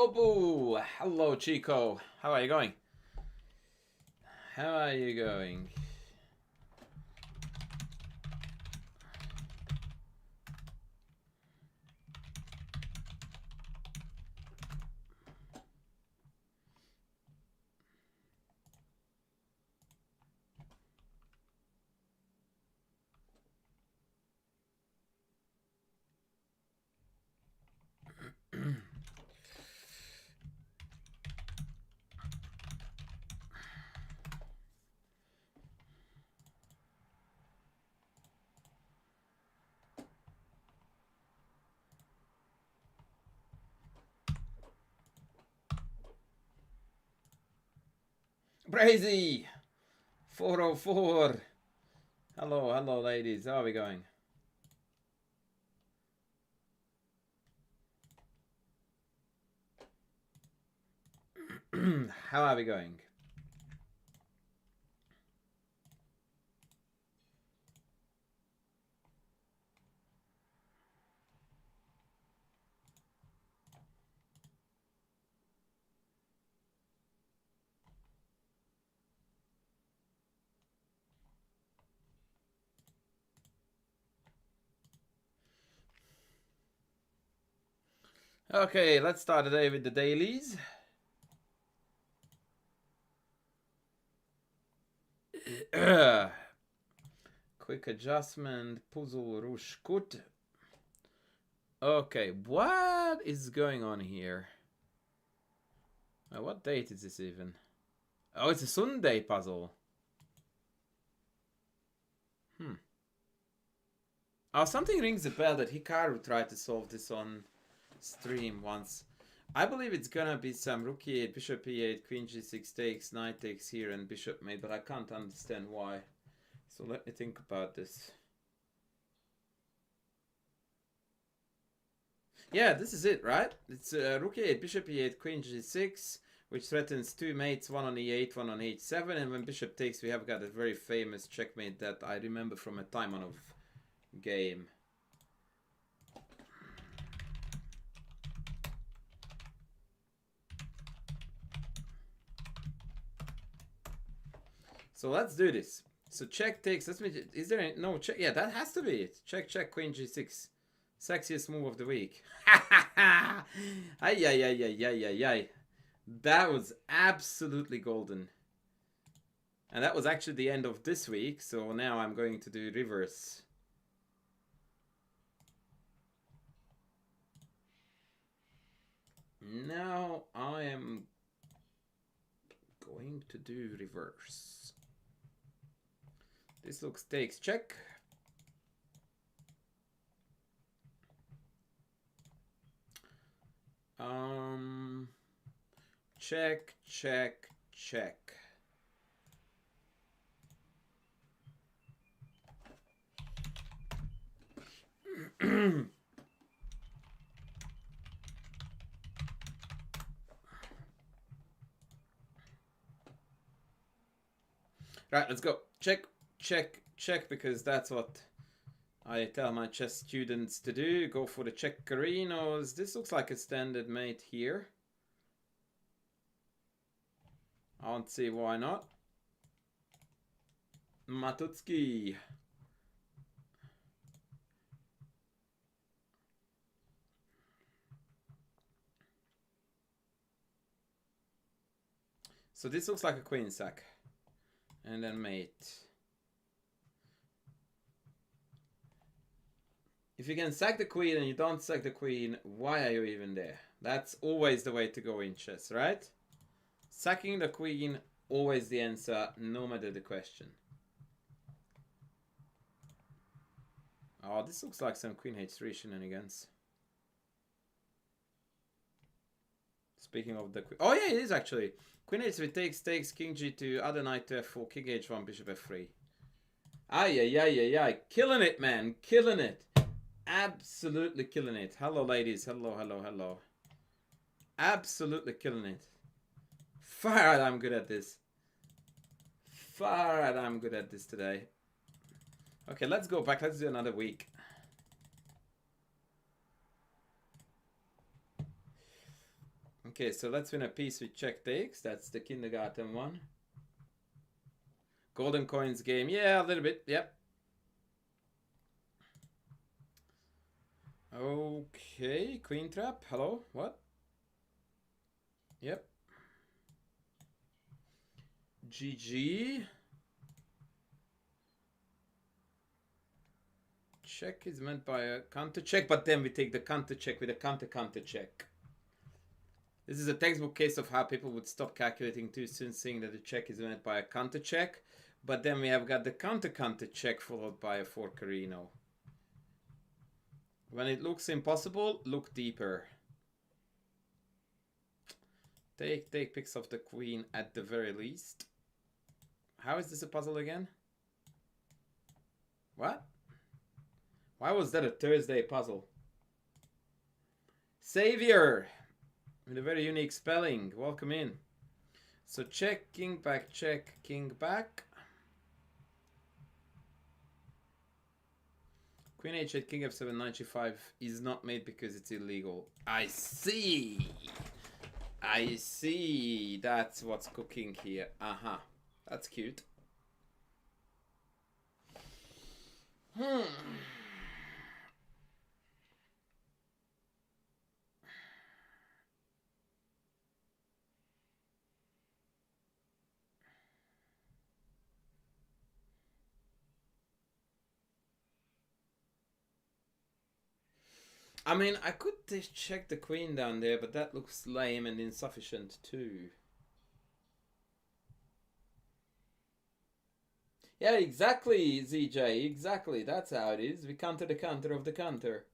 Yobu! Hello, Chico. How are you going? How are you going? Brazy! 404. Hello, hello, ladies. How are we going? How are we going? Okay, let's start today with the dailies. Quick adjustment, puzzle rush gut. Okay, what is going on here? What date is this even? Oh, it's a Sunday puzzle. Oh, something rings a bell that Hikaru tried to solve this on stream once. I believe it's gonna be some rook e8, bishop e8, queen g6 takes, knight takes here, and bishop mate, but I can't understand why. So let me think about this. Yeah, this is it, right? It's rook e8, bishop e8, queen g6, which threatens two mates, one on e8, one on h7, and when bishop takes, we have got a very famous checkmate that I remember from a Taimanov game. So let's do this. So check takes. Let's me. Is there any, no check? Yeah, that has to be it. Check, check, queen g6. Sexiest move of the week. Ay, ay, ay, ay, ay, ay, ay. That was absolutely golden. And that was actually the end of this week. So now I'm going to do reverse. Now I am going to do reverse. This looks takes check. Check, check, check. Right, let's go. Check, check, check, because that's what I tell my chess students to do. Go for the checkerinos. This looks like a standard mate here. I don't see why not. Matutski. So this looks like a queen sack. And then mate. If you can sack the queen and you don't sack the queen, why are you even there? That's always the way to go in chess, right? Sacking the queen, always the answer, no matter the question. Oh, this looks like some queen h3 shenanigans. Speaking of the queen. Oh, yeah, it is actually. Queen h3 takes, king g2, other knight to f4, king h1, bishop f3. Ay, ay, ay, ay, ay. Killing it, man. Killing it. Absolutely killing it. Hello, ladies. Hello, hello, hello. Absolutely killing it. Far out, I'm good at this. Far out, I'm good at this today. Okay, let's go back. Let's do another week. Okay, so let's win a piece with check takes. That's the kindergarten one. Golden coins game. Yeah, a little bit. Yep. Okay, queen trap. Hello? What? Yep. GG. Check is meant by a counter check, but then we take the counter check with a counter check. This is a textbook case of how people would stop calculating too soon, saying that the check is meant by a counter check. But then we have got the counter check followed by a forkerino. When it looks impossible, look deeper. Take picks of the queen at the very least. How is this a puzzle again? What? Why was that a Thursday puzzle? Savior! With a very unique spelling. Welcome in. So check, king back, check, king back. Queen h8, king f7, knight g5 is not made because it's illegal. I see! I see! That's what's cooking here. Aha. That's cute. I mean, I could just check the queen down there, but that looks lame and insufficient too. Yeah, exactly, ZJ. Exactly. That's how it is. We counter the counter of the counter.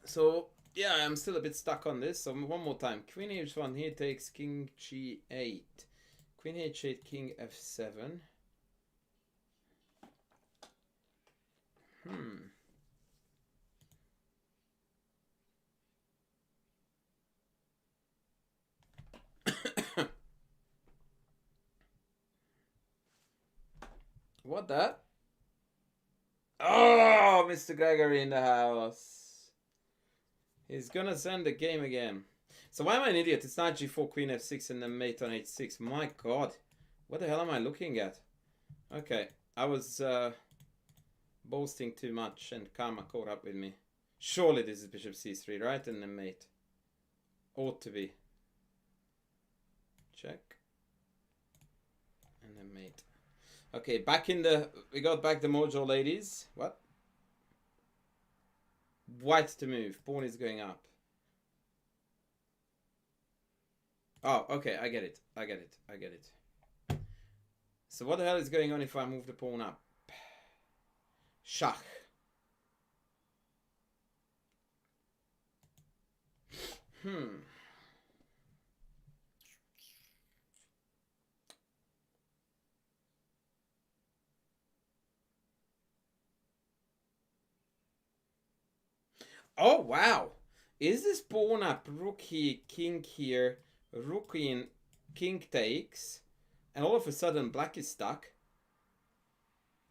So, yeah, I'm still a bit stuck on this. So, one more time. Queen h1 here takes king g8. Queen h8, king f7. What that? Oh, Mr. Gregory in the house. He's gonna send the game again. So why am I an idiot? It's knight g4, queen f6, and then mate on h6. My god. What the hell am I looking at? Okay. I was boasting too much and karma caught up with me. Surely this is bishop c3, right? And then mate. Ought to be. Check. And then mate. Okay, back in the... We got back the mojo, ladies. What? White to move. Pawn is going up. Oh, okay, I get it. I get it. I get it. So what the hell is going on if I move the pawn up? Schach. Oh, wow. Is this pawn up, rook here, king here, rook in, king takes, and all of a sudden black is stuck?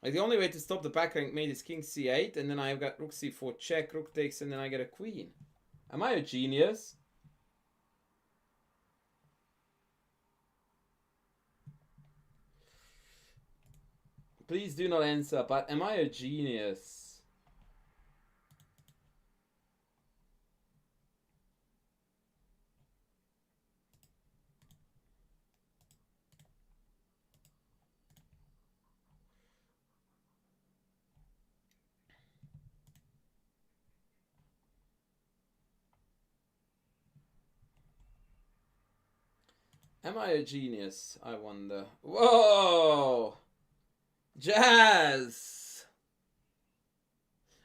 Like, the only way to stop the back rank mate is king c8, and then I've got rook c4 check, rook takes, and then I get a queen. Am I a genius? Please do not answer, but am I a genius? Am I a genius? I wonder. Whoa! Jazz!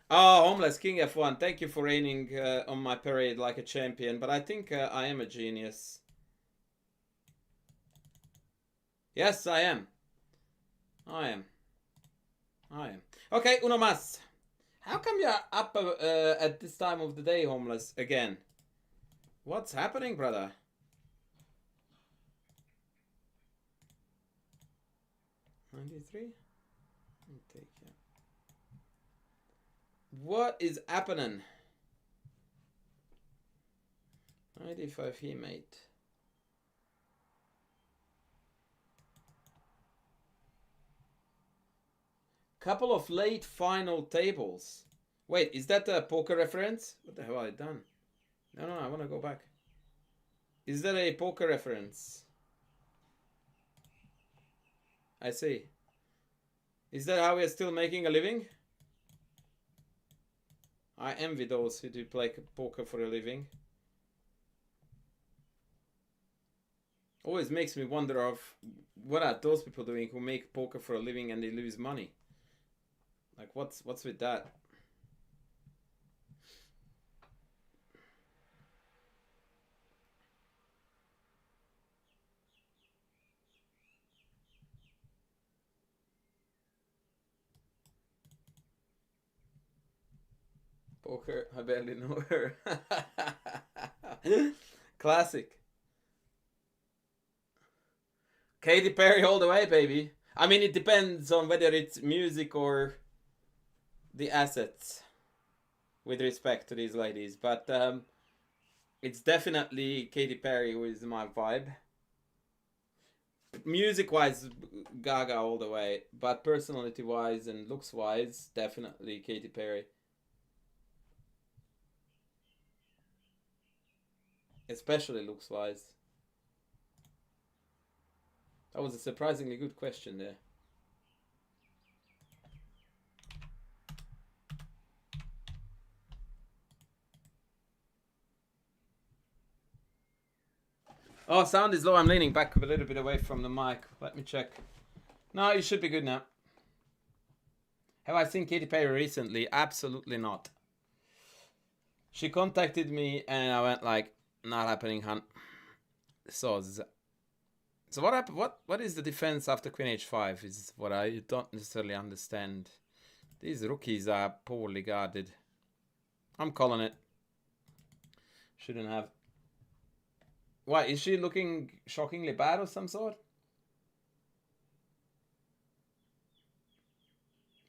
Oh, Homeless King F1. Thank you for raining on my parade like a champion. But I think I am a genius. Yes, I am. I am. I am. Okay, uno más. How come you're up at this time of the day, homeless, again? What's happening, brother? $93? Take it. What is happening? 95 he mate. Couple of late final tables. Wait, is that a poker reference? What the hell have I done? No, I want to go back. Is that a poker reference? I see. Is that how we're still making a living? I envy those who do play poker for a living. Always makes me wonder of what are those people doing who make poker for a living and they lose money. Like what's with that? Poker, I barely know her. Classic. Katy Perry all the way, baby. I mean, it depends on whether it's music or the assets with respect to these ladies. But it's definitely Katy Perry who is my vibe. Music-wise, Gaga all the way. But personality-wise and looks-wise, definitely Katy Perry. Especially looks-wise. That was a surprisingly good question there. Oh, sound is low. I'm leaning back a little bit away from the mic. Let me check. No, you should be good now. Have I seen Katy Perry recently? Absolutely not. She contacted me and I went like, not happening, hun. So what happened? What is the defense after Queen H5 is what I don't necessarily understand. These rookies are poorly guarded. I'm calling it. Shouldn't have. Why, is she looking shockingly bad of some sort?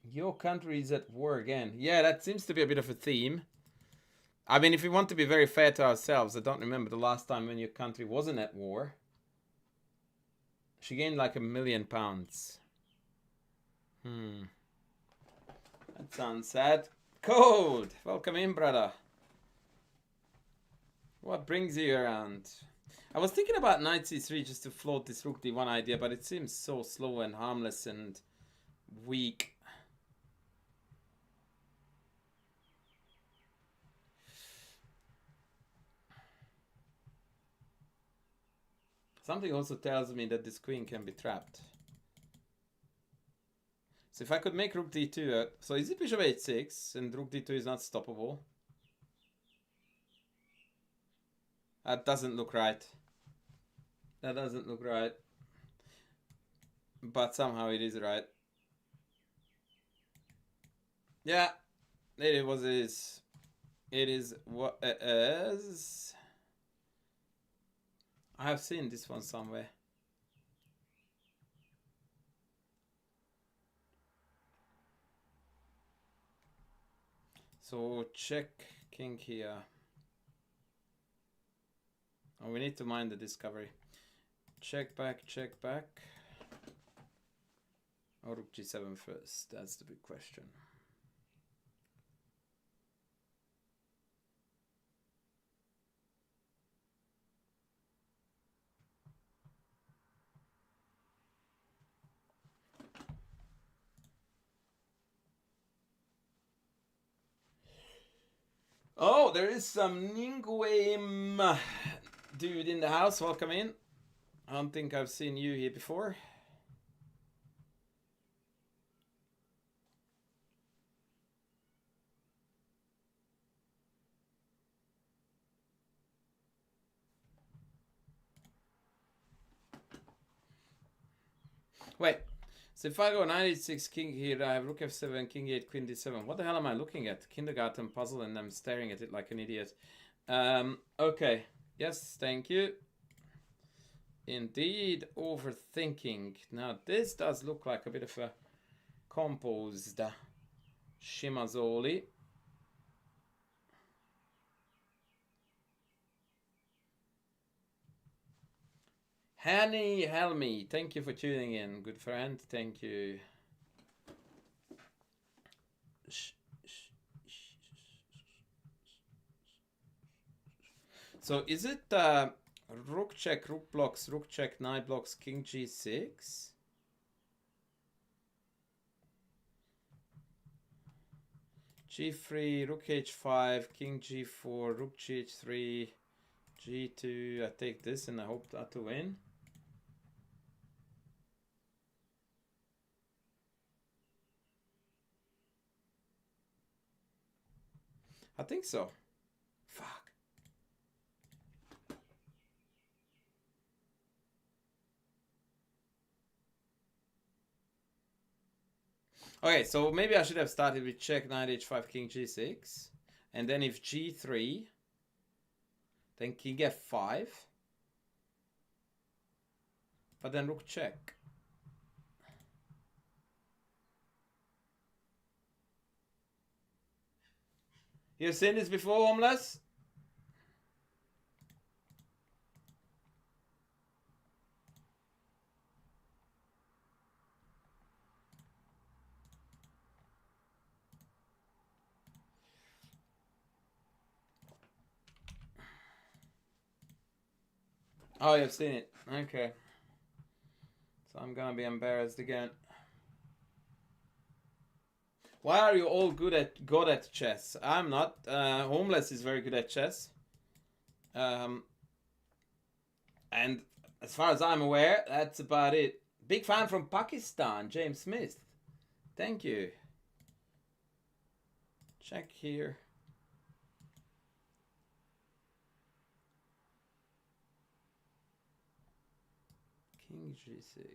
Your country is at war again. Yeah, that seems to be a bit of a theme. I mean, if we want to be very fair to ourselves, I don't remember the last time when your country wasn't at war. She gained like £1 million. That sounds sad. Cold! Welcome in, brother. What brings you around? I was thinking about knight c3 just to float this rook d1 idea, but it seems so slow and harmless and weak. Something also tells me that this queen can be trapped. So if I could make rook d2, so is it bishop h6 and rook d2 is not stoppable? That doesn't look right. That doesn't look right. But somehow it is right. Yeah, it was is. It is what it is. I have seen this one somewhere. So check king here. Oh, we need to mine the discovery. Check back, check back. Or rook g7 first? That's the big question. Oh, there is some Ningwame dude in the house. Welcome in. I don't think I've seen you here before. Wait, So if I go knight h6, king here, I have rook f7, king 8, queen d7. What the hell am I looking at? Kindergarten puzzle, and I'm staring at it like an idiot. Okay. Yes, thank you. Indeed, overthinking. Now this does look like a bit of a composed Shimazoli. Hanny Helmy, thank you for tuning in, good friend. Thank you. So is it rook check, rook blocks, rook check, knight blocks, king g6? g3, rook h5, king g4, rook gh3, g2. I take this and I hope that to win. I think so. Fuck. Okay, so maybe I should have started with check, knight h5, king g6. And then if g3, then king f5. But then rook check. You've seen this before, Homeless? Oh, you've seen it. Okay. So I'm gonna be embarrassed again. Why are you all good at chess? I'm not. Homeless is very good at chess. And as far as I'm aware, that's about it. Big fan from Pakistan, James Smith. Thank you. Check here. King g6, g3.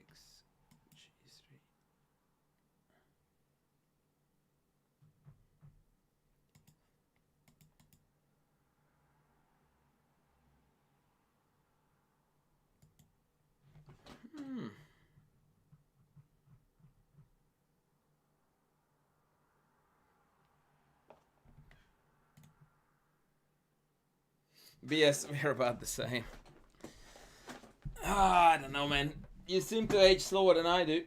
BS, we're about the same. I don't know, man. You seem to age slower than I do.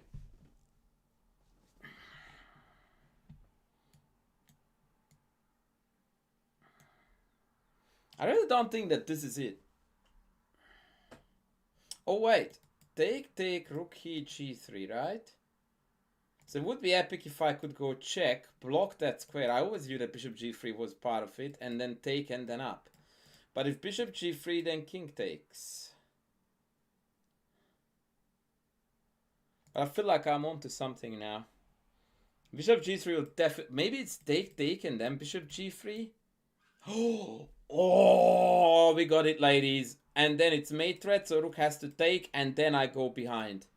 I really don't think that this is it. Oh, wait. Take, rook e g3, right? So it would be epic if I could go check, block that square. I always knew that bishop g3 was part of it, and then take and then up. But if bishop g3, then king takes. But I feel like I'm onto something now. Bishop g3 will definitely... Maybe it's take, and then bishop g3? Oh, we got it, ladies. And then it's mate threat, so rook has to take, and then I go behind.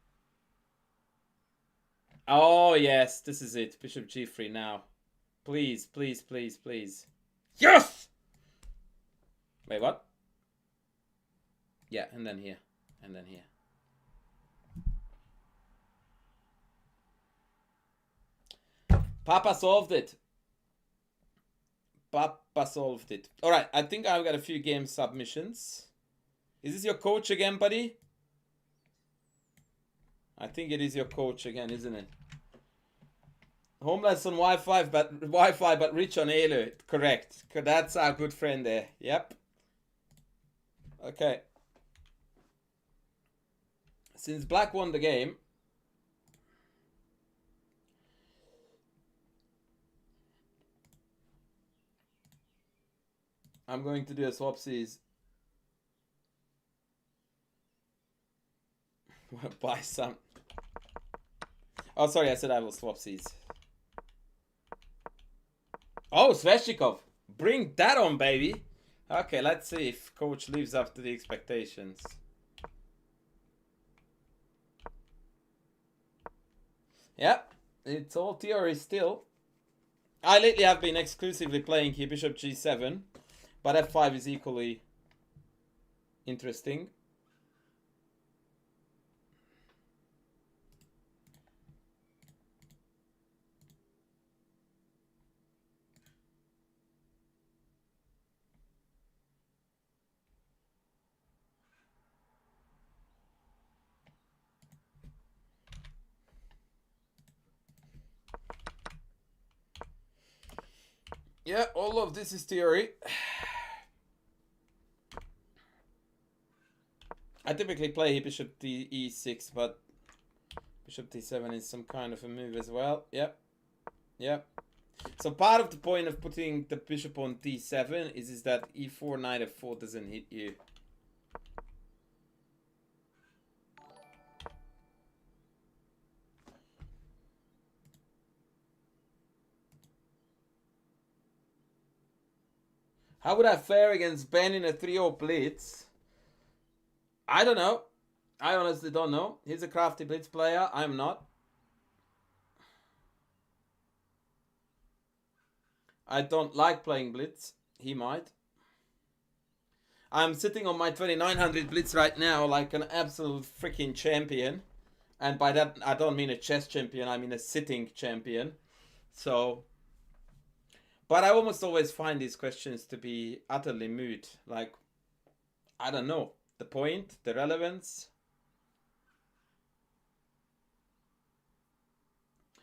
Oh, yes, this is it. Bishop g3 now. Please, please, please, please. Yes! Wait, what? Yeah, and then here. And then here. Papa solved it. Papa solved it. All right, I think I've got a few game submissions. Is this your coach again, buddy? I think it is your coach again, isn't it? Homeless on Wi-Fi, but rich on Elo. Correct. That's our good friend there. Yep. Okay. Since Black won the game, I'm going to do a swapsies. Buy some. Oh, sorry, I said I will swapsies. Oh, Sveshikov. Bring that on, baby. Okay, let's see if coach lives up to the expectations. Yeah, it's all theory still. I lately have been exclusively playing here bishop g7, but f5 is equally interesting. Yeah, all of this is theory. I typically play bishop e6, but bishop d7 is some kind of a move as well. Yep. Yep. So part of the point of putting the bishop on d7 is that e4, knight f4 doesn't hit you. How would I fare against Ben in a 3-0 blitz? I don't know. I honestly don't know. He's a crafty blitz player. I'm not. I don't like playing blitz. He might. I'm sitting on my 2900 blitz right now like an absolute freaking champion. And by that, I don't mean a chess champion. I mean a sitting champion. So... But I almost always find these questions to be utterly moot. Like, I don't know. The point, the relevance.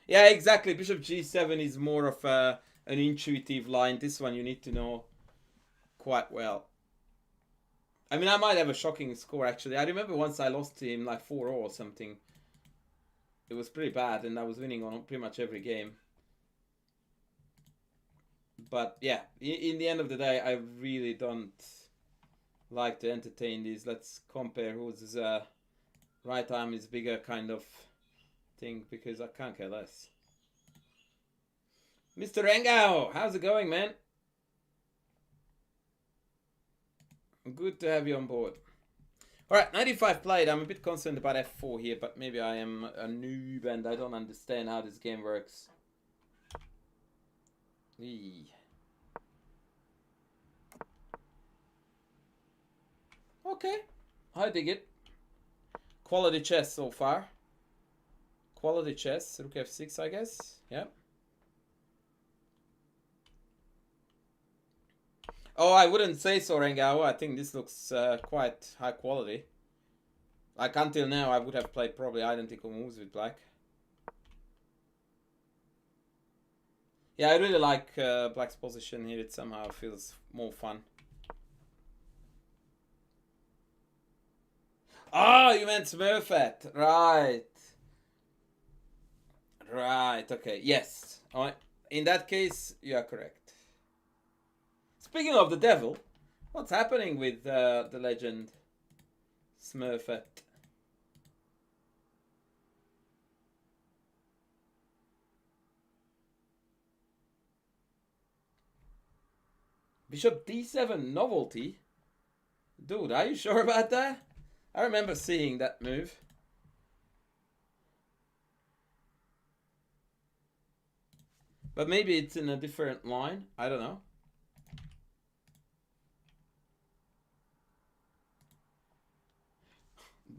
Yeah, exactly. Bishop g7 is more of an intuitive line. This one you need to know quite well. I mean, I might have a shocking score, actually. I remember once I lost to him like 4-0 or something. It was pretty bad, and I was winning on pretty much every game. But yeah, in the end of the day, I really don't like to entertain these. Let's compare whose right arm is bigger kind of thing, because I can't care less. Mr. Rengao, how's it going, man? Good to have you on board. Alright, 95 played. I'm a bit concerned about f4 here, but maybe I am a noob and I don't understand how this game works. Eee. Okay, I dig it. Quality chess so far. Quality chess, rook f6, I guess. Yeah. Oh, I wouldn't say so, Rengao. I think this looks quite high quality. Like, until now, I would have played probably identical moves with black. Yeah, I really like black's position here. It somehow feels more fun. Oh, you meant Smurfette. Right. Right, okay. Yes. Alright. In that case, you are correct. Speaking of the devil, what's happening with the legend Smurfette? Bishop d7 novelty? Dude, are you sure about that? I remember seeing that move. But maybe it's in a different line. I don't know.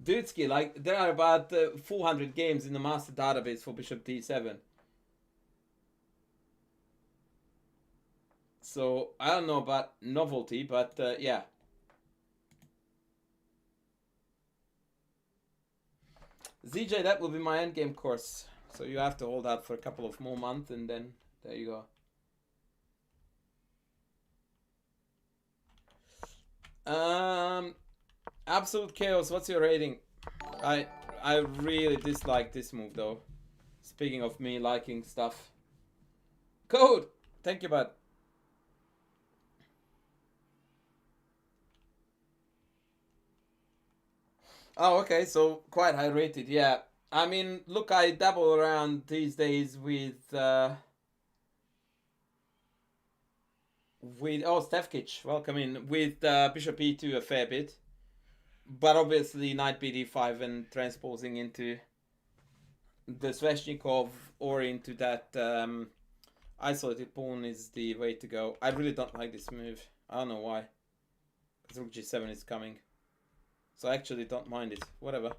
Dudesky, like, there are about 400 games in the master database for Bishop d7. So, I don't know about novelty, but yeah. ZJ, that will be my endgame course. So you have to hold out for a couple of more months and then there you go. Absolute Chaos, what's your rating? I really dislike this move though. Speaking of me liking stuff. Code! Thank you, bud. Oh, okay, so quite high rated, yeah. I mean, look, I dabble around these days with oh, Stefkic, welcome in, with Bishop E2 a fair bit. But obviously knight BD5 and transposing into the Sveshnikov or into that isolated pawn is the way to go. I really don't like this move. I don't know why. Because rook g7 is coming. So I actually don't mind it. Whatever.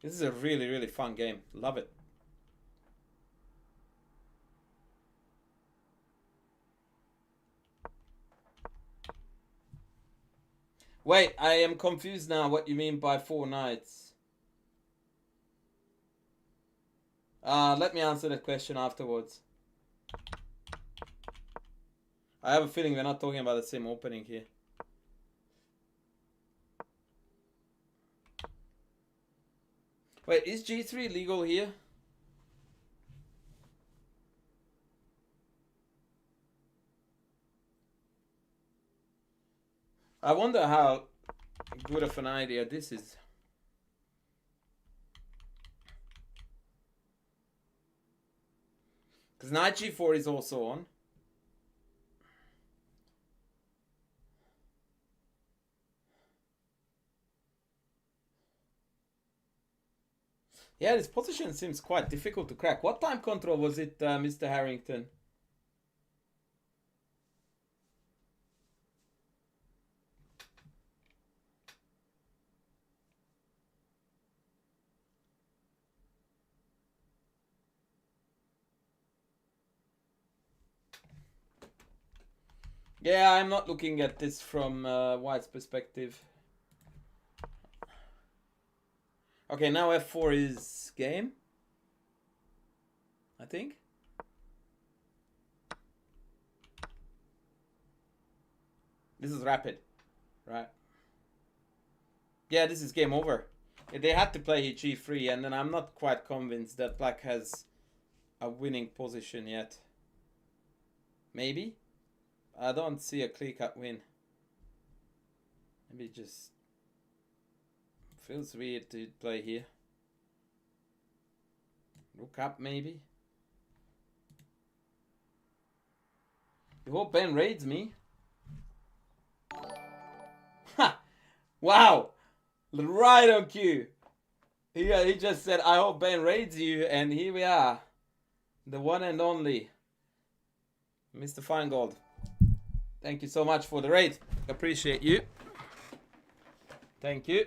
This is a really, really fun game. Love it. Wait, I am confused now what you mean by 4 knights. Let me answer that question afterwards. I have a feeling we're not talking about the same opening here. Wait, is g3 legal here? I wonder how good of an idea this is. Because knight g4 is also on. Yeah, this position seems quite difficult to crack. What time control was it, Mr. Harrington? Yeah, I'm not looking at this from White's perspective. Okay, now f4 is game, I think. This is rapid, right? Yeah, this is game over. They had to play g3, and then I'm not quite convinced that black has a winning position yet. Maybe? I don't see a clear-cut win. Maybe it just feels weird to play here. Rook up, maybe? You hope Ben raids me? Ha! Wow! Right on cue. He just said, I hope Ben raids you, and here we are. The one and only Mr. Feingold. Thank you so much for the raid. Appreciate you. Thank you.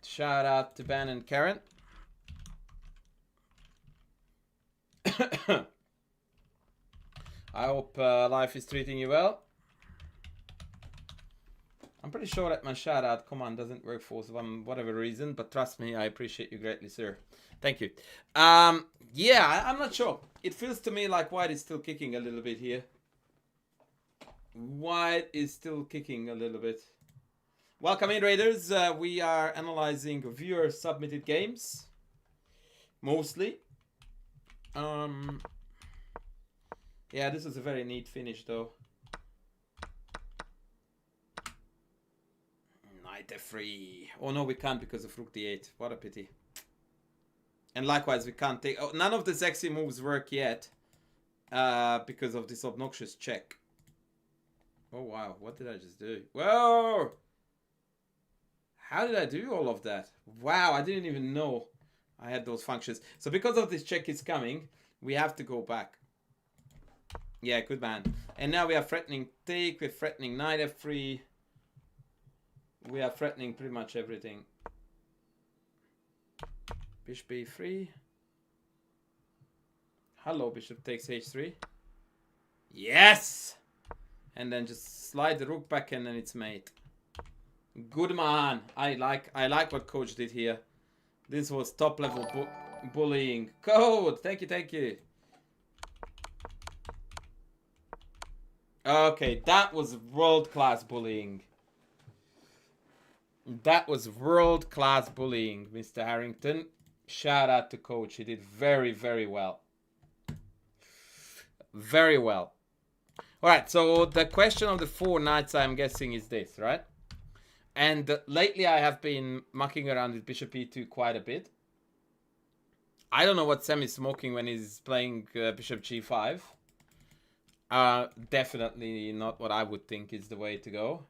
Shout out to Ben and Karen. I hope life is treating you well. I'm pretty sure that my shout out command doesn't work for some whatever reason, but trust me, I appreciate you greatly, sir. Thank you. Yeah, I'm not sure. It feels to me like White is still kicking a little bit here. White is still kicking a little bit. Welcome in, Raiders. We are analyzing viewer submitted games. Mostly. Yeah, this is a very neat finish though. Knight f3. Oh no, we can't because of rook d8. What a pity. And likewise, we can't take... Oh, none of the sexy moves work yet. Because of this obnoxious check. Oh wow, what did I just do? Whoa! How did I do all of that? Wow, I didn't even know I had those functions. So because of this check is coming, we have to go back. Yeah, good man. And now we are threatening take, we're threatening knight f3. We are threatening pretty much everything. Bishop b3. Hello, bishop takes h3. Yes! And then just slide the rook back and then it's mate. Good man. I like what coach did here. This was top level bullying. Code. Thank you, thank you. Okay, that was world-class bullying. That was world-class bullying, Mr. Harrington. Shout out to coach. He did very, very well. Very well. All right, so the question of the 4 knights, I'm guessing, is this, right? And lately I have been mucking around with bishop e2 quite a bit. I don't know what Sam is smoking when he's playing bishop g5. Definitely not what I would think is the way to go.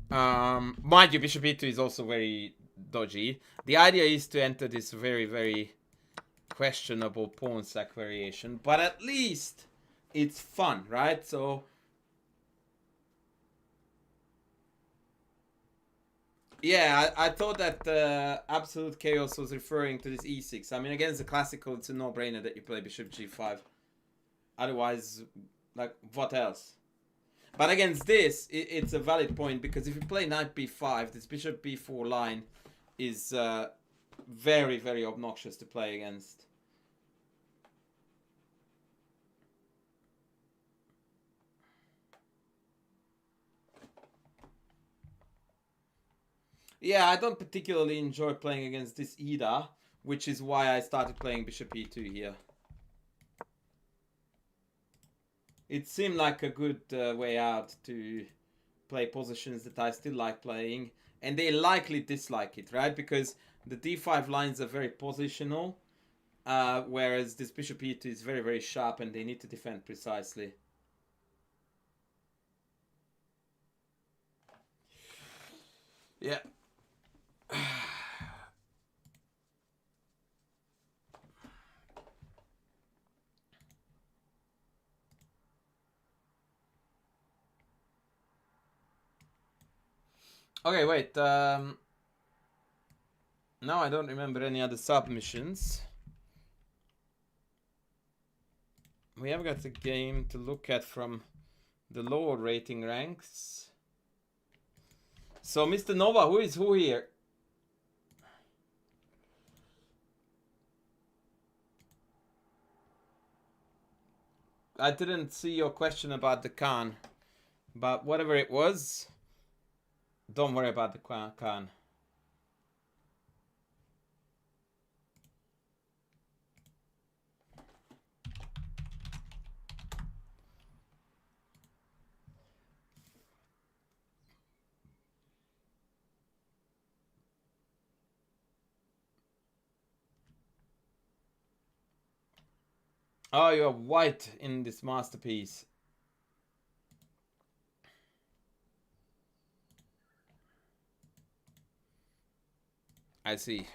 Mind you, bishop e2 is also very dodgy. The idea is to enter this very, very questionable pawn sack variation, but at least it's fun, right? So yeah, I thought that absolute chaos was referring to this e6. I mean, against the classical, it's a no-brainer that you play bishop g5. Otherwise, like, what else? But against this, it's a valid point, because if you play knight b5, this bishop b4 line is very, very obnoxious to play against. Yeah, I don't particularly enjoy playing against this either, which is why I started playing bishop e2 here. It seemed like a good way out to play positions that I still like playing, and they likely dislike it, right? Because the d5 lines are very positional, whereas this bishop e2 is very, very sharp, and they need to defend precisely. Yeah. Okay, wait. No, I don't remember any other submissions. We have got a game to look at from the lower rating ranks. So, Mr. Nova, who is who here? I didn't see your question about the Khan, but whatever it was, don't worry about the Khan. Oh, you are white in this masterpiece. I see.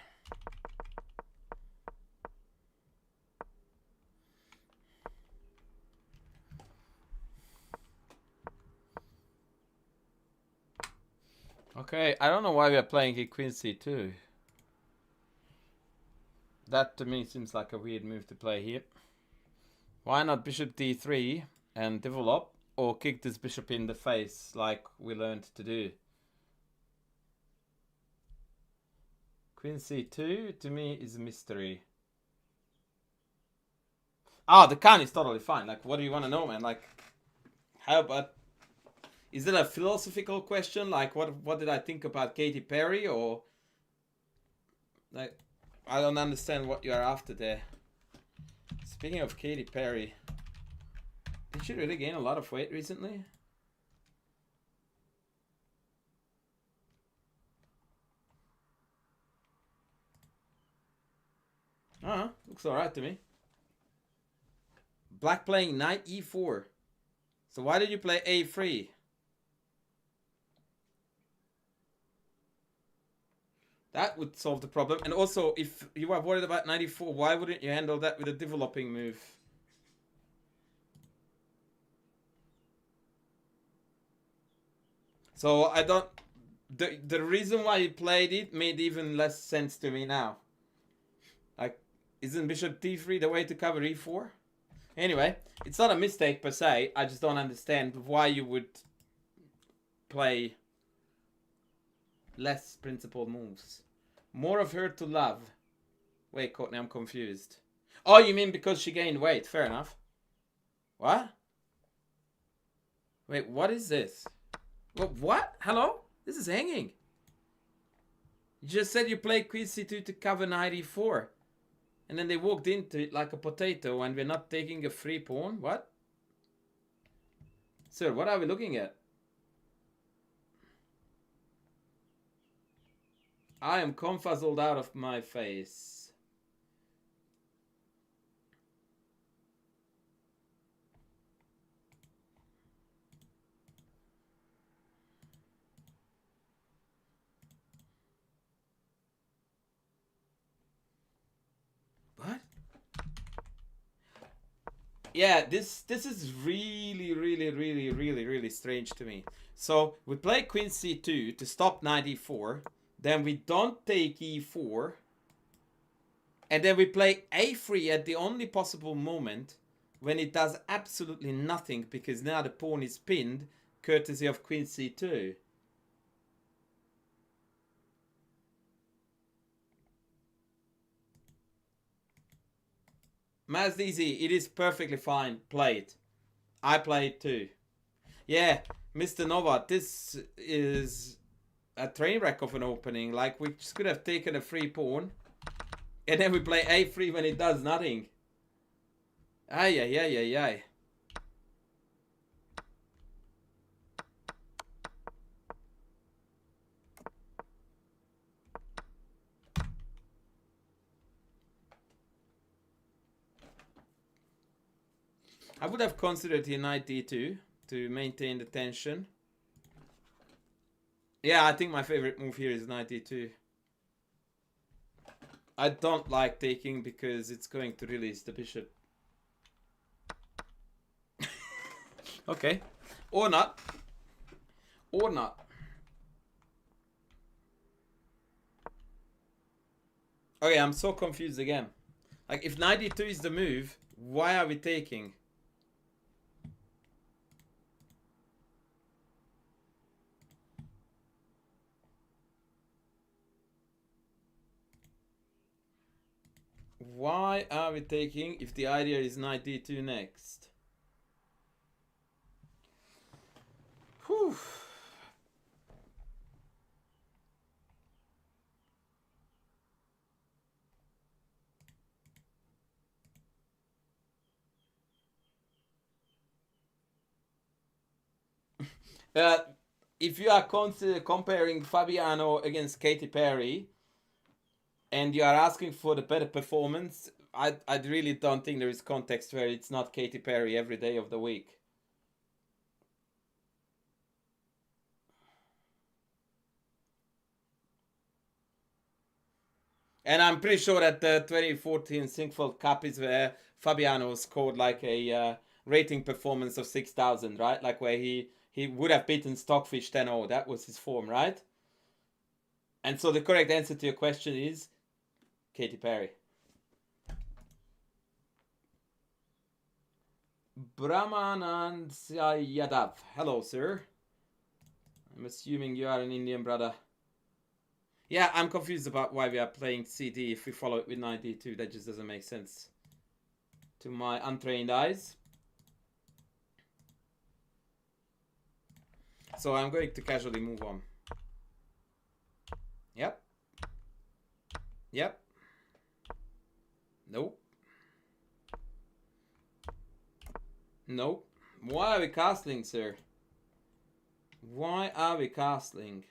Okay, I don't know why we are playing here Queen C2. That to me seems like a weird move to play here. Why not bishop d3 and develop, or kick this bishop in the face like we learned to do? Queen c2 to me is a mystery. Ah, the Khan is totally fine. Like, what do you want to know, man? Like, how about... Is it a philosophical question? Like, what did I think about Katy Perry? Or... Like, I don't understand what you are after there. Speaking of Katy Perry, did she really gain a lot of weight recently? Looks alright to me. Black playing knight e4. So why did you play a3? That would solve the problem. And also, if you are worried about knight e4, why wouldn't you handle that with a developing move? So I don't... The reason why he played it made even less sense to me now. Like, isn't bishop d3 the way to cover e4? Anyway, it's not a mistake per se. I just don't understand why you would play less principled moves. More of her to love. Wait, Courtney, I'm confused. Oh, you mean because she gained weight? Fair enough. What? Wait, what is this? What? Hello? This is hanging. You just said you played Queen C2 to cover knight e4. And then they walked into it like a potato and we're not taking a free pawn? What? Sir, what are we looking at? I am confuzzled out of my face. Yeah, this is really strange to me. So we play queen c2 to stop knight e4, then we don't take e4, and then we play a3 at the only possible moment when it does absolutely nothing because now the pawn is pinned courtesy of queen c2. Mazdizi, it is perfectly fine. Play it. I play it too. Yeah, Mr. Nova, this is a train wreck of an opening. Like, we just could have taken a free pawn, and then we play a3 when it does nothing. Ay, ay, ay, ay, ay. I would have considered here knight d2 to maintain the tension. Yeah, I think my favorite move here is knight d2. I don't like taking because it's going to release the bishop. Okay. Or not. Or not. Okay, I'm so confused again. Like, if knight d2 is the move, why are we taking? Why are we taking if the idea is knight d2 next? Whew. If you are comparing Fabiano against Katy Perry and you are asking for the better performance, I really don't think there is context where it's not Katy Perry every day of the week. And I'm pretty sure that the 2014 Singfield Cup is where Fabiano scored like a rating performance of 6,000, right? Like where he would have beaten Stockfish 10-0. That was his form, right? And so the correct answer to your question is Katy Perry. Brahmanand Yadav. Hello, sir. I'm assuming you are an Indian brother. Yeah, I'm confused about why we are playing CD if we follow it with knight d2. That just doesn't make sense to my untrained eyes. So I'm going to casually move on. Yep. Yep. Nope. Nope. Why are we castling, sir? Why are we castling?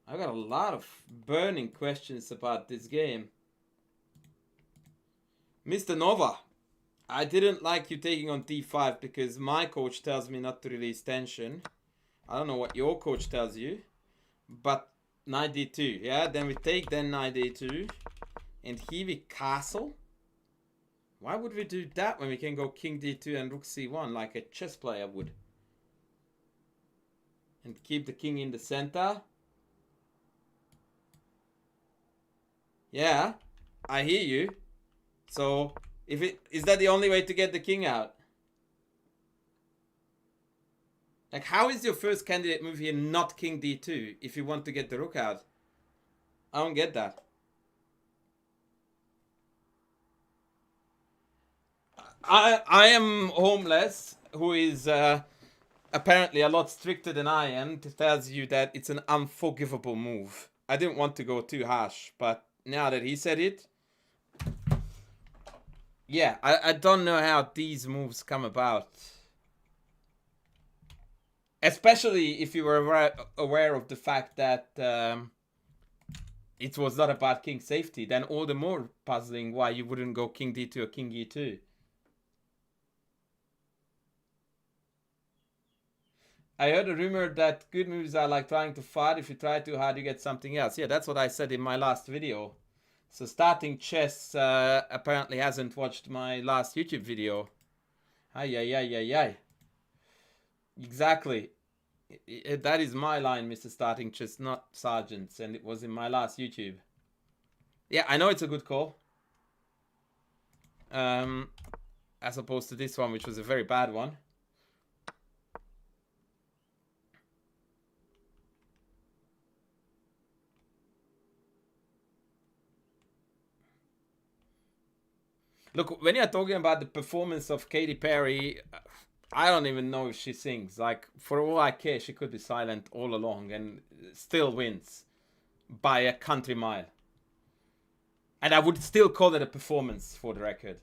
I got a lot of burning questions about this game. Mr. Nova, I didn't like you taking on d5 because my coach tells me not to release tension. I don't know what your coach tells you. But knight d2, yeah? Then we take then knight d2. And here we castle. Why would we do that when we can go king d2 and rook c1 like a chess player would? And keep the king in the center. Yeah, I hear you. So, is that the only way to get the king out? Like, how is your first candidate move here not king d2 if you want to get the rook out? I don't get that. I am homeless, who is apparently a lot stricter than I am, tells you that it's an unforgivable move. I didn't want to go too harsh, but now that he said it, yeah, I don't know how these moves come about. Especially if you were aware of the fact that it was not about king safety, then all the more puzzling why you wouldn't go king d2 or king e2. I heard a rumor that good moves are like trying to fight. If you try too hard, you get something else. Yeah, that's what I said in my last video. So starting chess apparently hasn't watched my last YouTube video. Ay, ay, ay, ay, ay. Exactly. That is my line, Mr. Starting Chess, not Sergeant's, and it was in my last YouTube. Yeah, I know it's a good call. As opposed to this one, which was a very bad one. Look, when you're talking about the performance of Katy Perry, I don't even know if she sings. Like, for all I care, she could be silent all along and still wins by a country mile. And I would still call it a performance, for the record.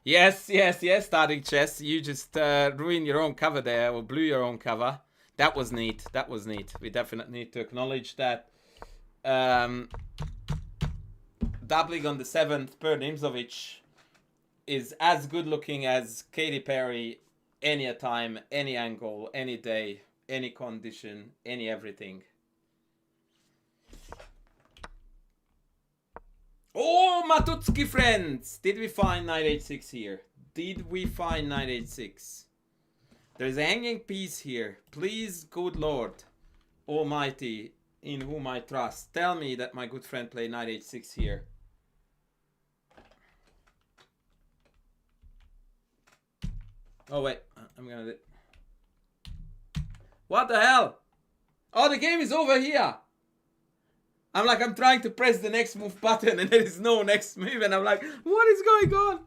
Yes, yes, yes, starting chess. You just ruined your own cover there, or blew your own cover. That was neat. That was neat. We definitely need to acknowledge that. Doubling on the 7th per Nimzovich is as good looking as Katy Perry any time, any angle, any day, any condition, any everything. Oh, Matutski friends! Did we find knight h6 here? Did we find knight h6? There's a hanging piece here. Please, good Lord Almighty, in whom I trust, tell me that my good friend played knight h6 here. Oh wait, I'm gonna do... What the hell? Oh, the game is over here. I'm trying to press the next move button and there is no next move and I'm like, what is going on?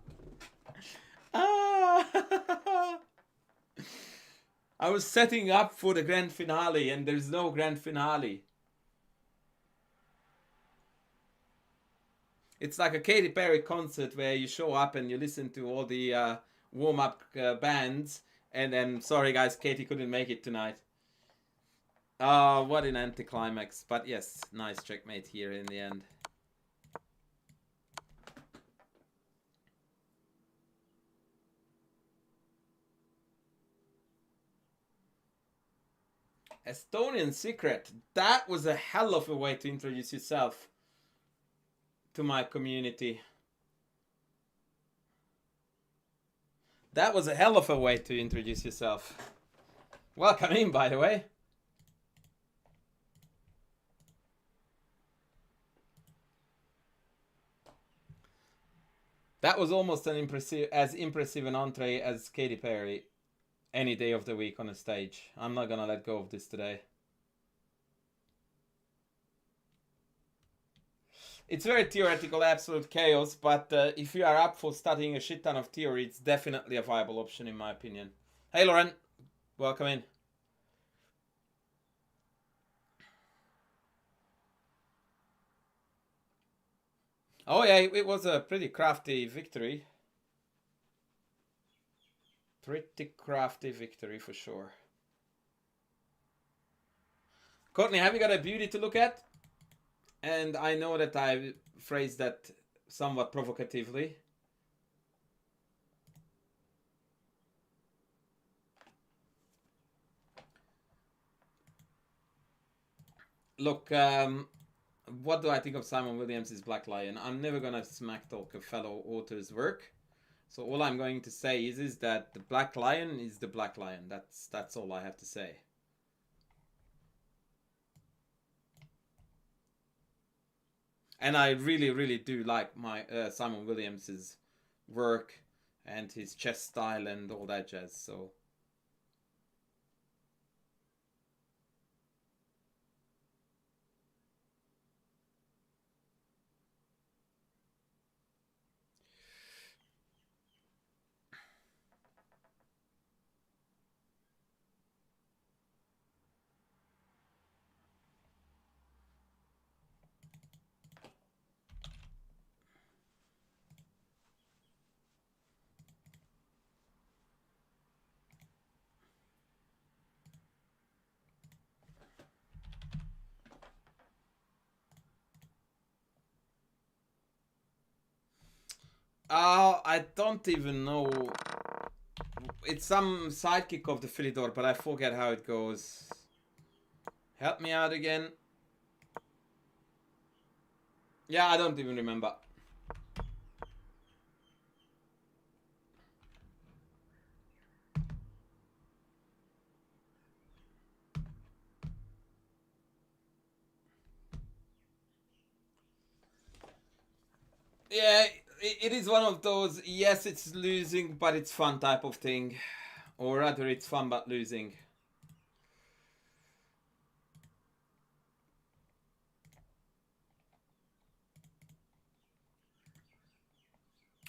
Ah. I was setting up for the grand finale and there's no grand finale. It's like a Katy Perry concert where you show up and you listen to all the warm-up bands and then, sorry guys, Katy couldn't make it tonight. What an anticlimax. But yes, nice checkmate here in the end. Estonian Secret. That was a hell of a way to introduce yourself to my community. That was a hell of a way to introduce yourself. Welcome in, by the way. That was almost as impressive an entree as Katy Perry any day of the week on a stage. I'm not gonna let go of this today. It's very theoretical, absolute chaos, but if you are up for studying a shit ton of theory, it's definitely a viable option in my opinion. Hey Lauren, welcome in. Oh yeah, it was a pretty crafty victory. Pretty crafty victory for sure. Courtney, have you got a beauty to look at? And I know that I phrased that somewhat provocatively. Look, what do I think of Simon Williams' Black Lion? I'm never gonna smack talk a fellow author's work. So all I'm going to say is that the Black Lion is the Black Lion. That's all I have to say. And I really, really do like my Simon Williams's work and his chess style and all that jazz. So I don't even know It's some sidekick of the Philidor, but I forget how it goes. Help me out again. Yeah, I don't even remember. Yeah, it is one of those, yes, it's losing, but it's fun type of thing. Or rather, it's fun but losing.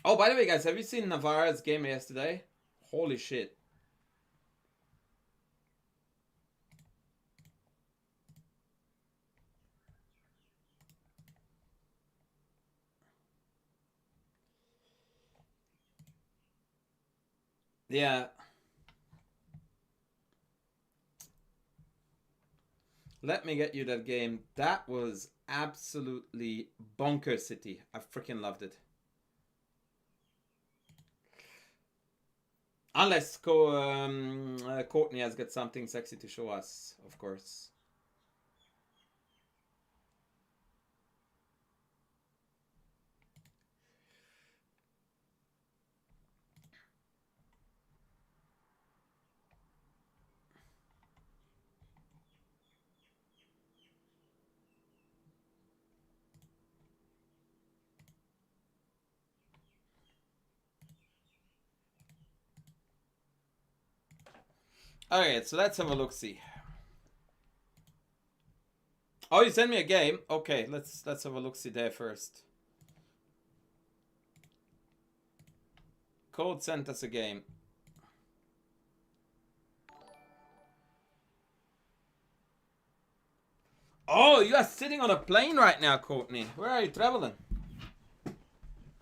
Oh, by the way, guys, have you seen Navara's game yesterday? Holy shit. Yeah. Let me get you that game. That was absolutely bonkers city. I freaking loved it. Unless Courtney has got something sexy to show us, of course. Alright, so let's have a look-see. Oh, you sent me a game? Okay, let's have a look-see there first. Code sent us a game. Oh, you are sitting on a plane right now, Courtney. Where are you traveling?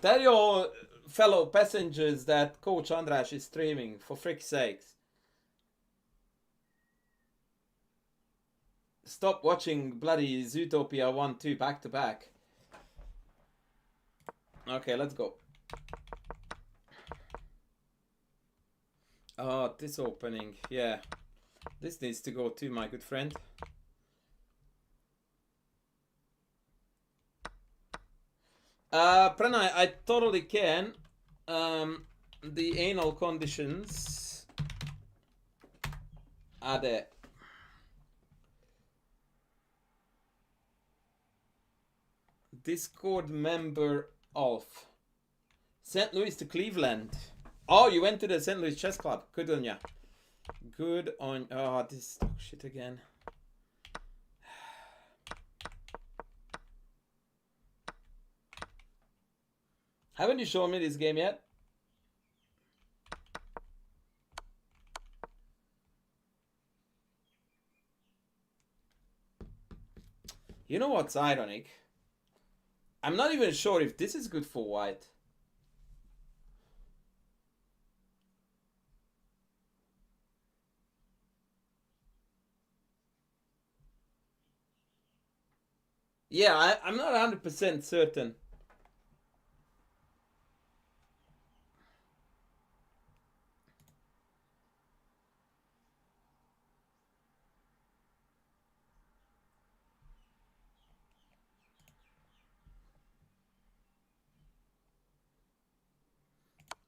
Tell your fellow passengers that Coach Andras is streaming, for frick's sakes. Stop watching bloody Zootopia 1, 2 back to back. Okay, let's go. Oh, this opening. Yeah. This needs to go too, my good friend. Pranay, I totally can. The anal conditions are there. Discord member off. St. Louis to Cleveland. Oh, you went to the St. Louis Chess Club. Good on ya. Good on... Oh, this shit again. Haven't you shown me this game yet? You know what's ironic? I'm not even sure if this is good for white. Yeah, I'm not 100% certain.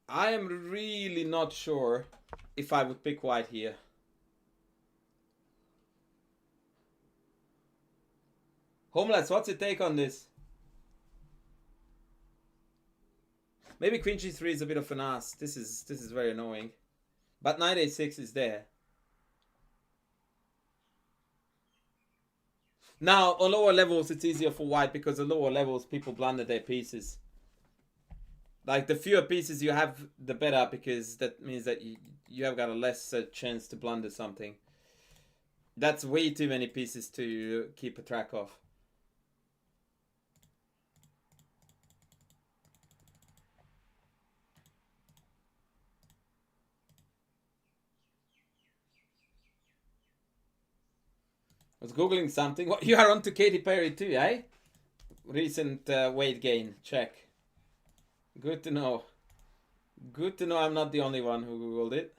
I am really not sure if I would pick white here. Homeless, what's your take on this? Maybe Queen G3 is a bit of an ass. This is very annoying. But Knight A6 is there. Now, on lower levels, it's easier for white because on lower levels, people blunder their pieces. Like, the fewer pieces you have, the better, because that means that you have got a less chance to blunder something. That's way too many pieces to keep a track of. I was googling something. What, you are on to Katy Perry too, eh? Recent weight gain. Check. Good to know. Good to know I'm not the only one who Googled it.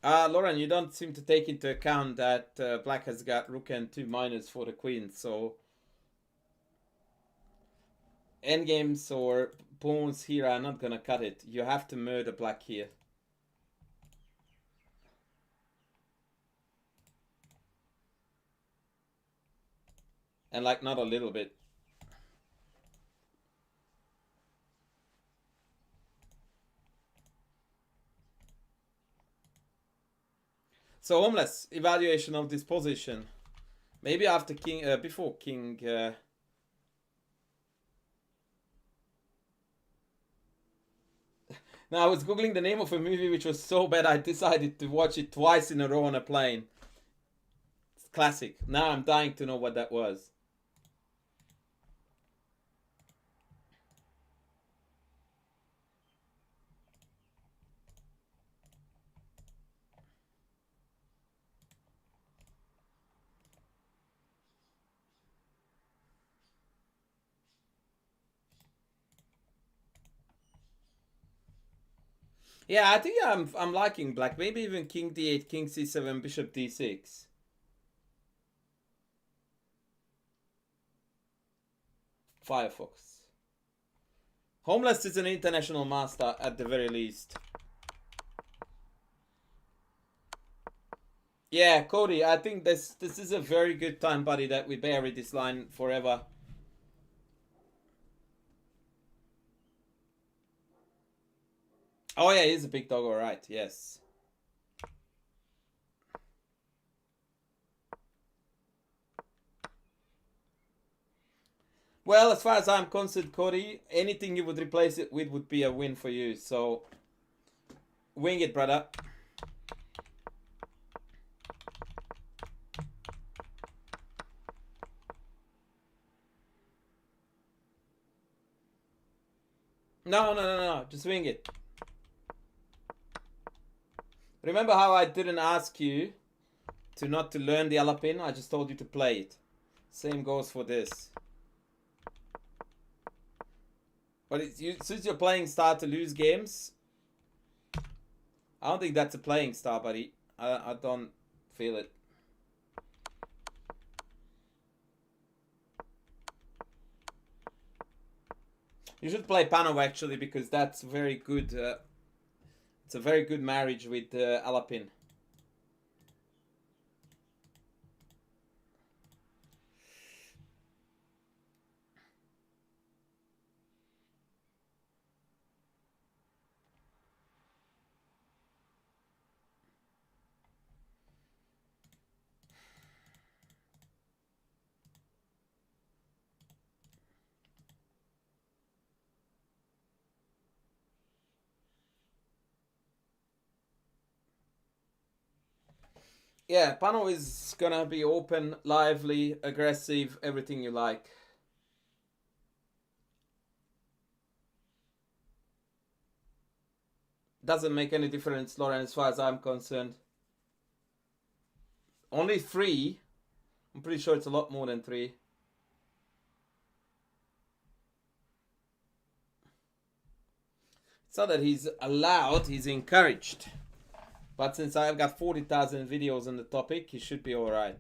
Lauren, you don't seem to take into account that black has got rook and 2 minus for the queen, so endgames or pawns here are not gonna cut it. You have to murder black here. And like not a little bit. So homeless, evaluation of this position. Maybe after king, before king. Now I was googling the name of a movie which was so bad I decided to watch it twice in a row on a plane. It's classic. Now I'm dying to know what that was. Yeah, I think I'm liking black. Maybe even king d8, king c7, bishop d6. Firefox. Homeless is an international master at the very least. Yeah, Cody, I think this is a very good time, buddy, that we bury this line forever. Oh yeah, he's a big dog, alright, yes. Well, as far as I'm concerned, Cody, anything you would replace it with would be a win for you. So, wing it, brother. No. Just wing it. Remember how I didn't ask you to not to learn the Alapin? I just told you to play it. Same goes for this. But since you're playing star to lose games, I don't think that's a playing star, buddy. I don't feel it. You should play Pano actually because that's very good. It's a very good marriage with Alapin. Yeah, Pano is gonna be open, lively, aggressive, everything you like. Doesn't make any difference, Lauren, as far as I'm concerned. Only 3. I'm pretty sure it's a lot more than 3. It's not that he's allowed, he's encouraged. But since I've got 40,000 videos on the topic, he should be alright.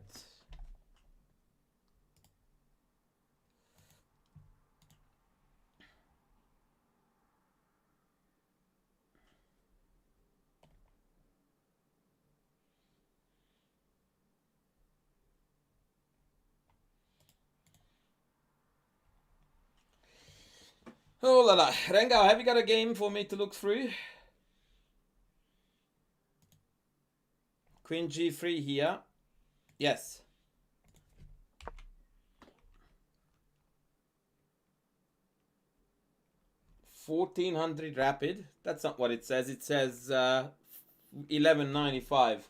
Oh la la. Renga, have you got a game for me to look through? Queen g3 here. Yes. 1400 rapid. That's not what it says. It says 1195.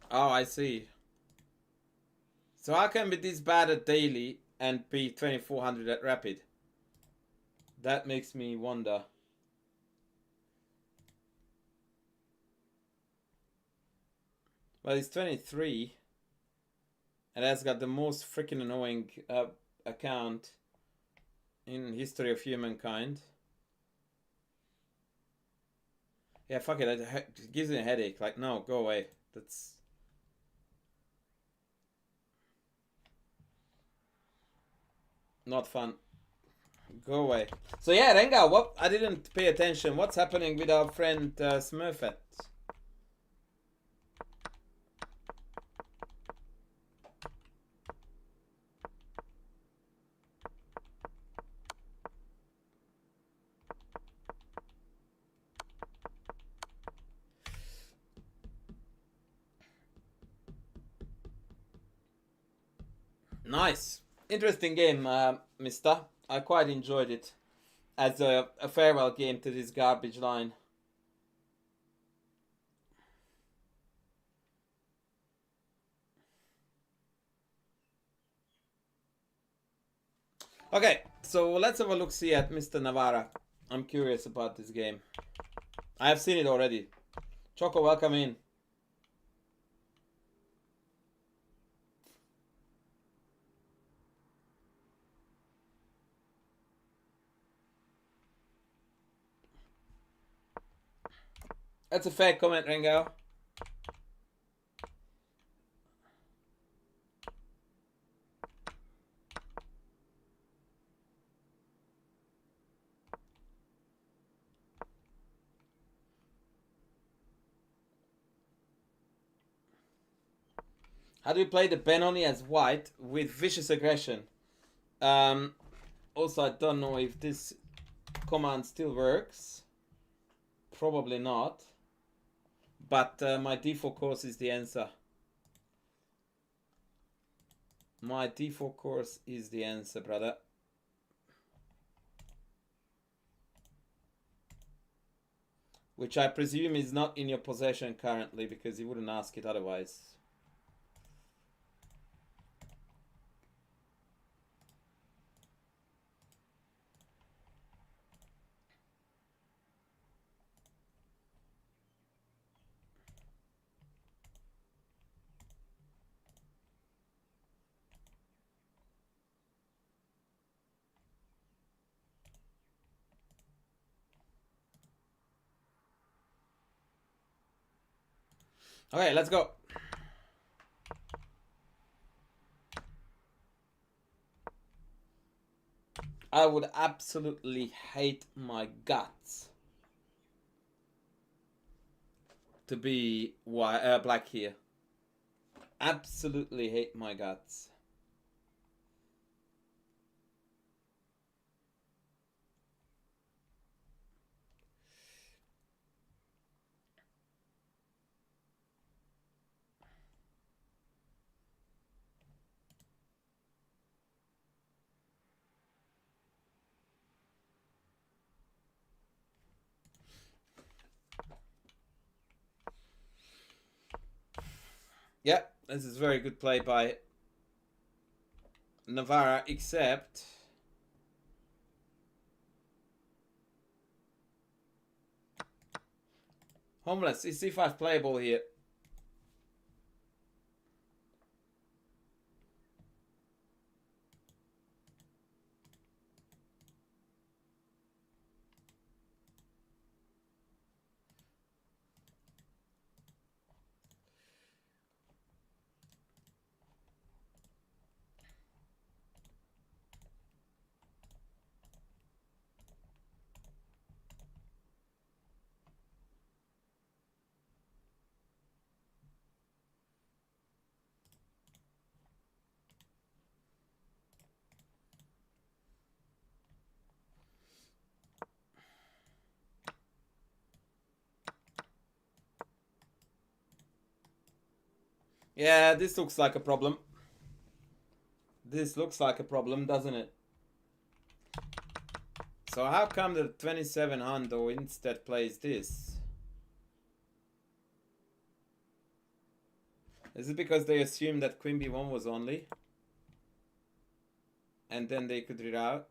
Oh, I see. So how can be this bad at daily and be 2400 at rapid? That makes me wonder. Well, it's 23. And has got the most freaking annoying account in history of humankind. Yeah, fuck it. It gives me a headache. Like, no, go away. That's... not fun. Go away. So yeah, Renga, what? I didn't pay attention. What's happening with our friend Smurfette? Nice. Interesting game, mister. I quite enjoyed it as a farewell game to this garbage line. Okay, so let's have a look-see at Mr. Navara. I'm curious about this game. I have seen it already. Choco, welcome in. That's a fair comment, Rengo. How do we play the Benoni as white with vicious aggression? Also, I don't know if this command still works. Probably not. But my d4 course is the answer. My d4 course is the answer, brother. Which I presume is not in your possession currently because you wouldn't ask it otherwise. Okay, let's go. I would absolutely hate my guts to be black here. Absolutely hate my guts. Yeah, this is very good play by Navara, except Homeless. Is c5 playable here? Yeah, this looks like a problem. This looks like a problem, doesn't it? So how come the 27 Hundo instead plays this? Is it because they assumed that queen b1 was only? And then they could reroute?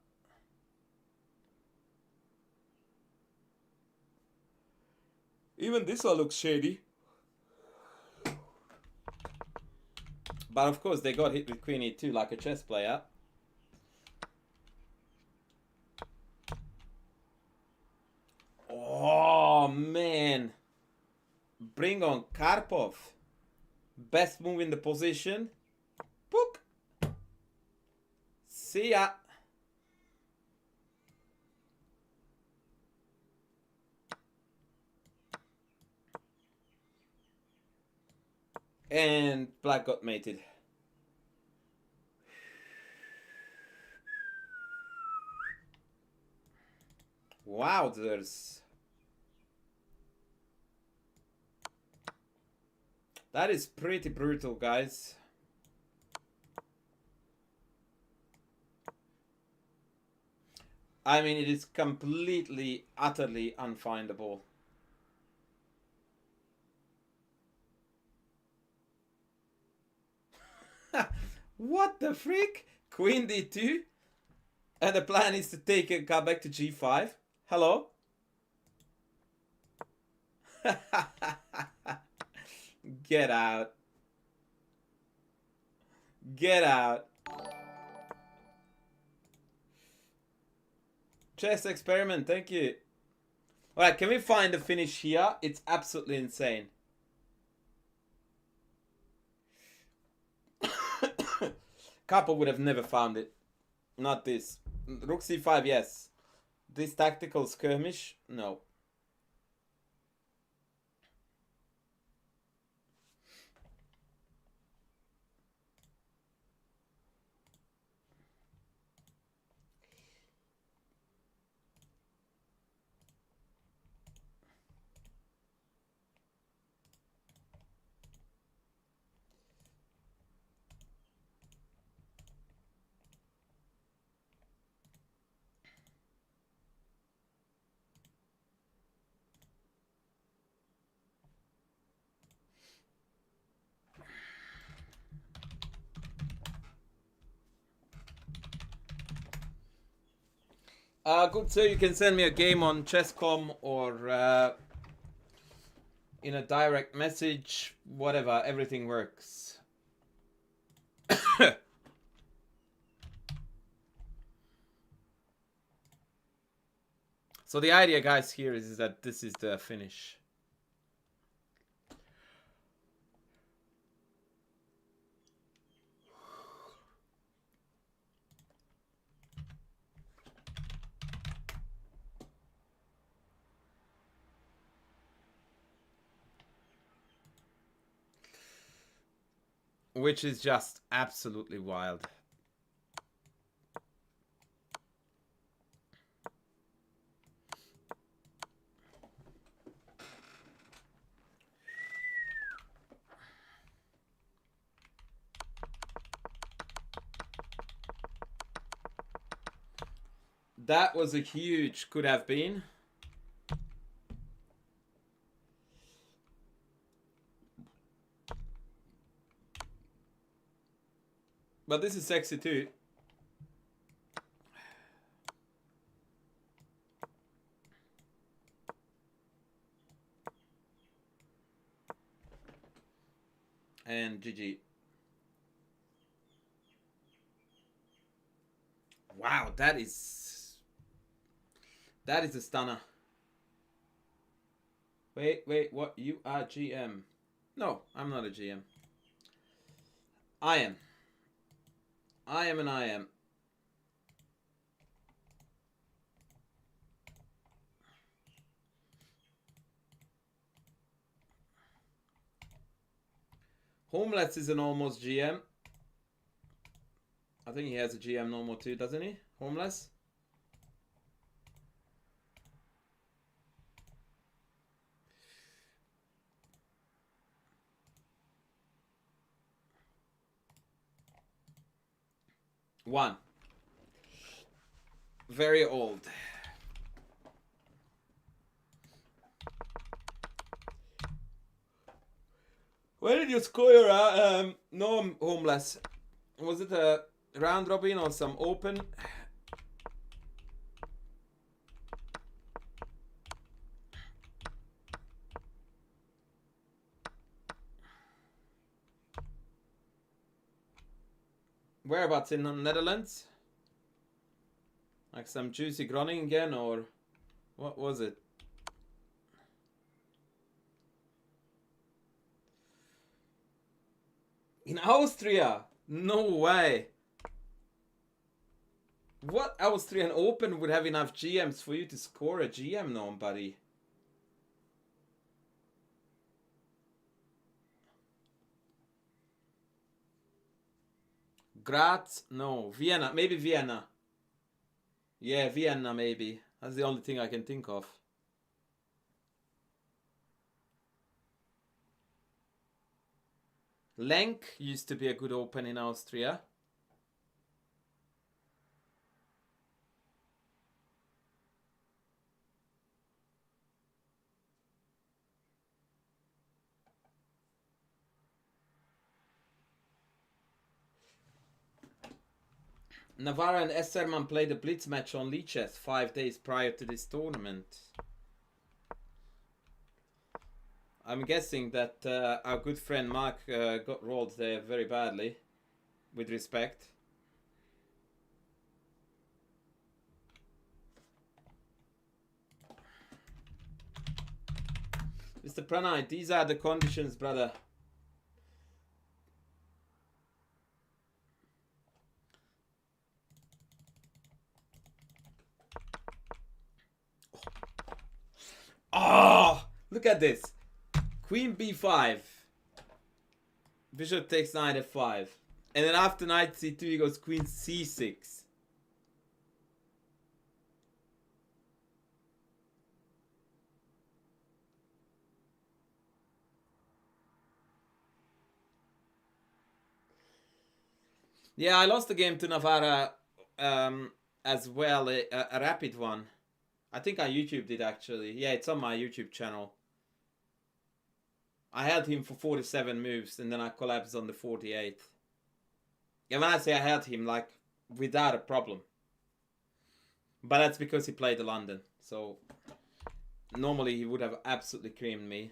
Even this one looks shady. But of course they got hit with queen e2 like a chess player. Oh man. Bring on Karpov. Best move in the position. Book. See ya. And black got mated. Wowzers. That is pretty brutal, guys. I mean, it is completely, utterly unfindable. What the freak? Queen d2? And the plan is to take it, come back to g5? Hello? Get out. Get out. Chess experiment, thank you. Alright, can we find the finish here? It's absolutely insane. Kappa would have never found it. Not this. Rook c5, yes. This tactical skirmish, no. Good, so you can send me a game on Chess.com or in a direct message, whatever, everything works. So the idea, guys, here is that this is the finish. Which is just absolutely wild. That was a huge could have been. But this is sexy too. And GG. Wow, that is a stunner. Wait, what? You are GM. No, I'm not a GM. I am. I am. Homeless is an almost GM. I think he has a GM normal too, doesn't he? Homeless? One. Very old. Where did you score your no, I'm homeless. Was it a round robin or some open? Whereabouts in the Netherlands? Like some juicy Groningen, or what was it? In Austria? No way. What Austrian Open would have enough GMs for you to score a GM, no, buddy? Graz? No. Vienna. Maybe Vienna. Yeah, Vienna, maybe. That's the only thing I can think of. Lenk used to be a good open in Austria. Navara and Esserman played a blitz match on Lichess 5 days prior to this tournament. I'm guessing that our good friend Mark got rolled there very badly, with respect. Mr. Pranay, these are the conditions, brother. Oh, look at this. Queen b5. Bishop takes knight f5. And then after knight c2, he goes queen c6. Yeah, I lost the game to Navara as well, a rapid one. I think I YouTubed it actually. Yeah, it's on my YouTube channel. I held him for 47 moves and then I collapsed on the 48th. Yeah, when I say I held him, like, without a problem. But that's because he played the London. So, normally he would have absolutely creamed me.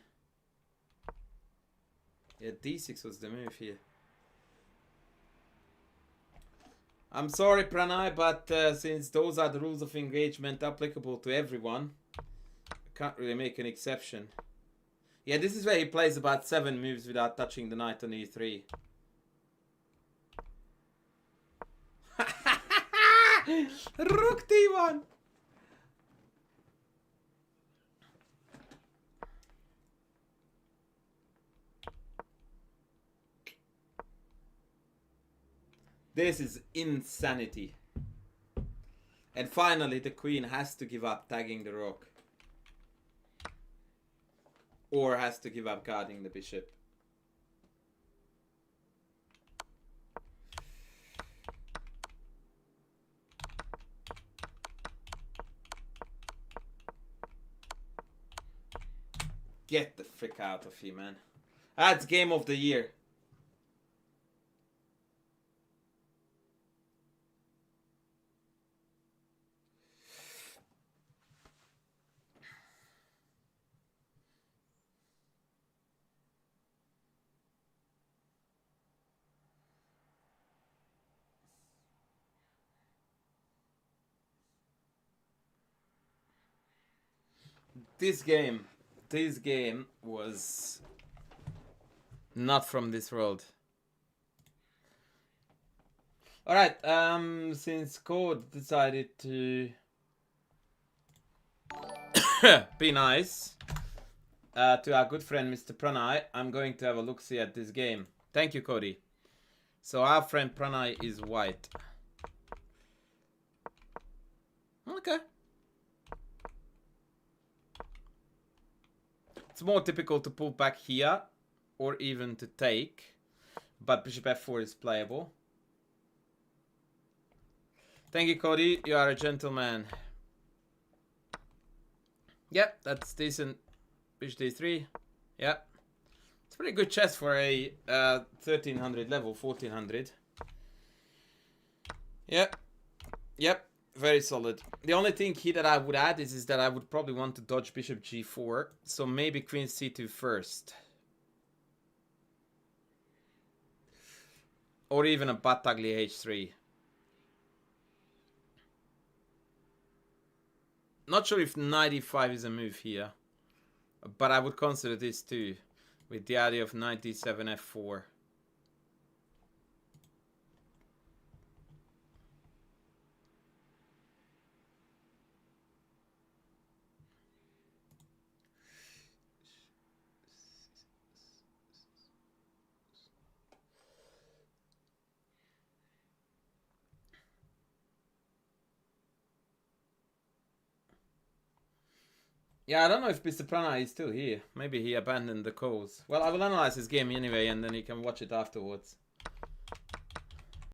Yeah, d6 was the move here. I'm sorry, Pranay, but since those are the rules of engagement applicable to everyone, I can't really make an exception. Yeah, this is where he plays about 7 moves without touching the knight on e3. Rook d1! This is insanity. And finally, the queen has to give up tagging the rook. Or has to give up guarding the bishop. Get the frick out of here, man. That's game of the year. This game was not from this world. Alright, since Code decided to be nice to our good friend Mr. Pranay, I'm going to have a look-see at this game. Thank you, Cody. So our friend Pranay is white. Okay. It's more typical to pull back here, or even to take, but bishop f4 is playable. Thank you, Cody. You are a gentleman. Yep, that's decent. Bishop d3. Yep. It's pretty good chess for a 1300 level, 1400. Yep. Yep. Very solid. The only thing here that I would add is that I would probably want to dodge bishop g4. So maybe queen c2 first. Or even a battaglia h3. Not sure if knight e5 is a move here. But I would consider this too. With the idea of knight d7 f4. Yeah, I don't know if Mr. Pranay is still here. Maybe he abandoned the cause. Well, I will analyze his game anyway, and then you can watch it afterwards.